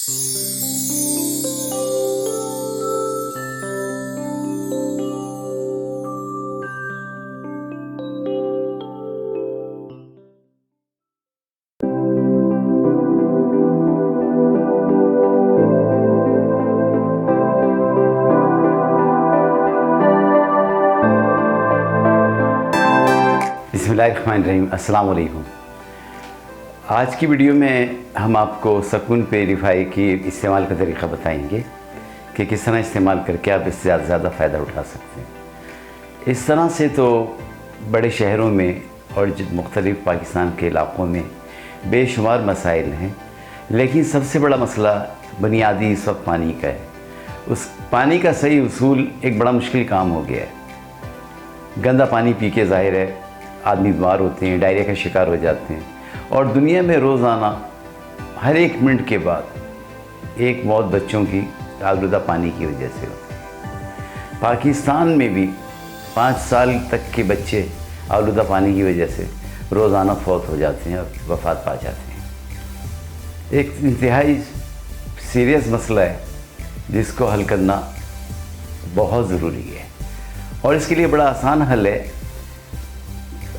बिस्मिल्लाहिर्रहमानिर्रहीम, अस्सलाम वालेकुम। आज की वीडियो में हम आपको सकून प्यूरीफाई की इस्तेमाल का तरीक़ा बताएंगे कि किस तरह इस्तेमाल करके आप इससे ज़्यादा से ज़्यादा फ़ायदा उठा सकते हैं। इस तरह से तो बड़े शहरों में और मुख्तलिफ़ पाकिस्तान के इलाक़ों में बेशुमार मसाइल हैं, लेकिन सबसे बड़ा मसला बुनियादी इस वक्त पानी का है। उस पानी का सही उसूल एक बड़ा मुश्किल काम हो गया है। गंदा पानी पी के ज़ाहिर है आदमी बीमार होते हैं, डायरिया का शिकार हो जाते हैं, और दुनिया में रोज़ाना हर एक मिनट के बाद एक मौत बच्चों की आलूदा पानी की वजह से होती है। पाकिस्तान में भी 5 साल तक के बच्चे आलूदा पानी की वजह से रोज़ाना फौत हो जाते हैं और वफ़ात पा जाते हैं। एक इंतहाई सीरियस मसला है जिसको हल करना बहुत ज़रूरी है, और इसके लिए बड़ा आसान हल है।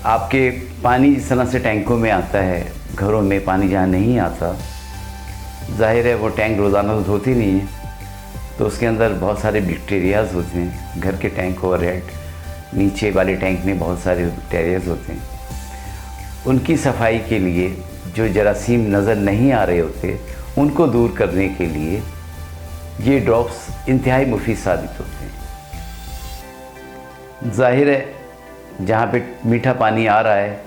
आपके पानी जिस तरह से टैंकों में आता है, घरों में पानी जहाँ नहीं आता, ज़ाहिर है वो टैंक रोज़ाना तो धोती नहीं है, तो उसके अंदर बहुत सारे बैक्टीरियाज़ होते हैं। घर के टैंक ओवरहेड नीचे वाले टैंक में बहुत सारे बैक्टीरियाज़ होते हैं। उनकी सफाई के लिए जो जरासीम नज़र नहीं आ रहे होते, उनको दूर करने के लिए ये ड्रॉप्स इंतहाई मुफीद साबित होते हैं। ज़ाहिर है जहाँ पे मीठा पानी आ रहा है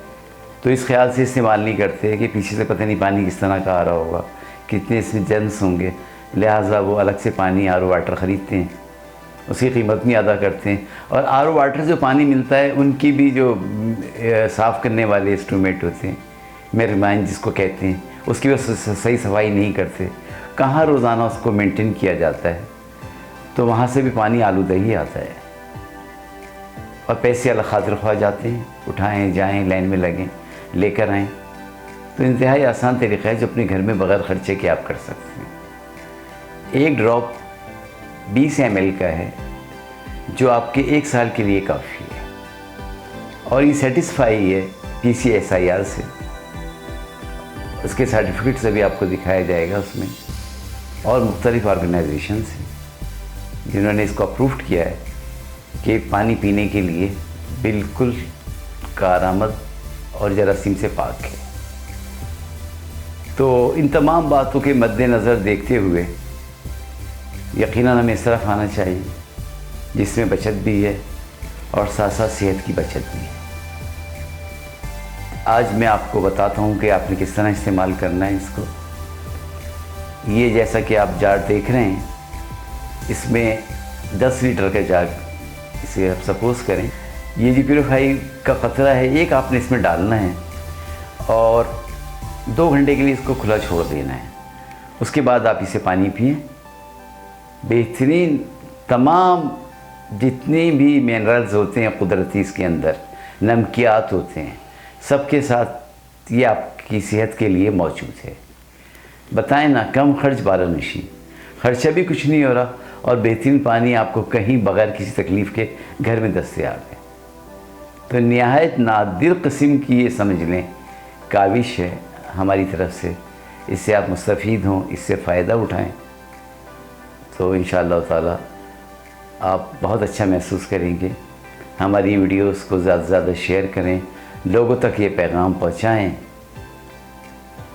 तो इस ख्याल से इस्तेमाल नहीं करते कि पीछे से पता नहीं पानी किस तरह का आ रहा होगा, कितने इसमें जर्म्स होंगे, लिहाजा वो अलग से पानी आर ओ वाटर ख़रीदते हैं, उसकी कीमत भी अदा करते हैं। और आर ओ वाटर जो पानी मिलता है उनकी भी जो साफ़ करने वाले इंस्ट्रूमेंट होते हैं, मेरमाइन जिसको कहते हैं, उसकी भी सही सफाई नहीं करते। कहाँ रोज़ाना उसको मेंटेन किया जाता है, तो वहाँ से भी पानी आलूदा ही आता है, और पैसे अल्लाह खातिर ख्वाह जाते हैं। उठाएं, जाएं, लाइन में लगें, लेकर आएँ। तो इंतहाई आसान तरीक़ा है जो अपने घर में बग़ैर ख़र्चे के आप कर सकते हैं। एक ड्रॉप 20 ml का है जो आपके 1 साल के लिए काफ़ी है, और ये सेटिस्फाई है PCSIR से। उसके सर्टिफिकेट से भी आपको दिखाया जाएगा उसमें, और मुख्तलिफ़ ऑर्गेनाइजेशन से जिन्होंने इसको अप्रूव्ड किया है कि पानी पीने के लिए बिल्कुल कारआमद और जरासीम से पाक है। तो इन तमाम बातों के मद्देनज़र देखते हुए यकीनन हमें इस तरफ आना चाहिए जिसमें बचत भी है और साथ साथ सेहत की बचत भी है। आज मैं आपको बताता हूँ कि आपने किस तरह इस्तेमाल करना है इसको। ये जैसा कि आप जार देख रहे हैं, इसमें 10 लीटर का जार, इसे आप सपोज़ करें ये जो प्यूरीफाई का क़तरा है, एक आपने इसमें डालना है और 2 घंटे के लिए इसको खुला छोड़ देना है। उसके बाद आप इसे पानी पिएं। बेहतरीन तमाम जितने भी मिनरल्स होते हैं कुदरती, इसके अंदर नमकियात होते हैं, सबके साथ ये आपकी सेहत के लिए मौजूद है। बताएं ना, कम खर्च बारानशी, खर्चा भी कुछ नहीं हो रहा, और बेहतरीन पानी आपको कहीं बग़ैर किसी तकलीफ़ के घर में दस्तयाब है। तो निहायत नादिर किस्म की ये समझ लें काविश है हमारी तरफ से, इससे आप मुस्तफ़ीद हों, इससे फ़ायदा उठाएं, तो इंशाअल्लाह ताला आप बहुत अच्छा महसूस करेंगे। हमारी वीडियोस को ज़्यादा से ज़्यादा शेयर करें, लोगों तक ये पैगाम पहुँचाएँ,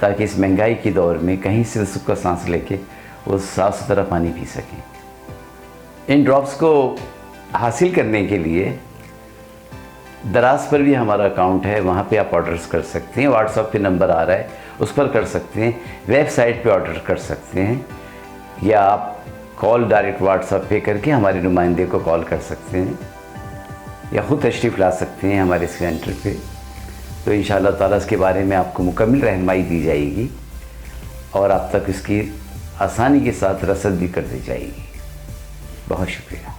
ताकि इस महंगाई के दौर में कहीं से सुख का सांस लेके वो साफ़ सुथरा पानी पी सकें। इन ड्रॉप्स को हासिल करने के लिए दराज पर भी हमारा अकाउंट है, वहाँ पे आप ऑर्डर्स कर सकते हैं। व्हाट्सएप पे नंबर आ रहा है, उस पर कर सकते हैं। वेबसाइट पे ऑर्डर कर सकते हैं, या आप कॉल डायरेक्ट व्हाट्सएप पे करके हमारे नुमाइंदे को कॉल कर सकते हैं, या ख़ुद तशरीफ़ ला सकते हैं हमारे सेंटर पे। तो इंशाअल्लाह ताला इसके बारे में आपको मुकम्मल रहनुमाई दी जाएगी और आप तक इसकी आसानी के साथ रसद भी कर दी जाएगी। बहुत शुक्रिया।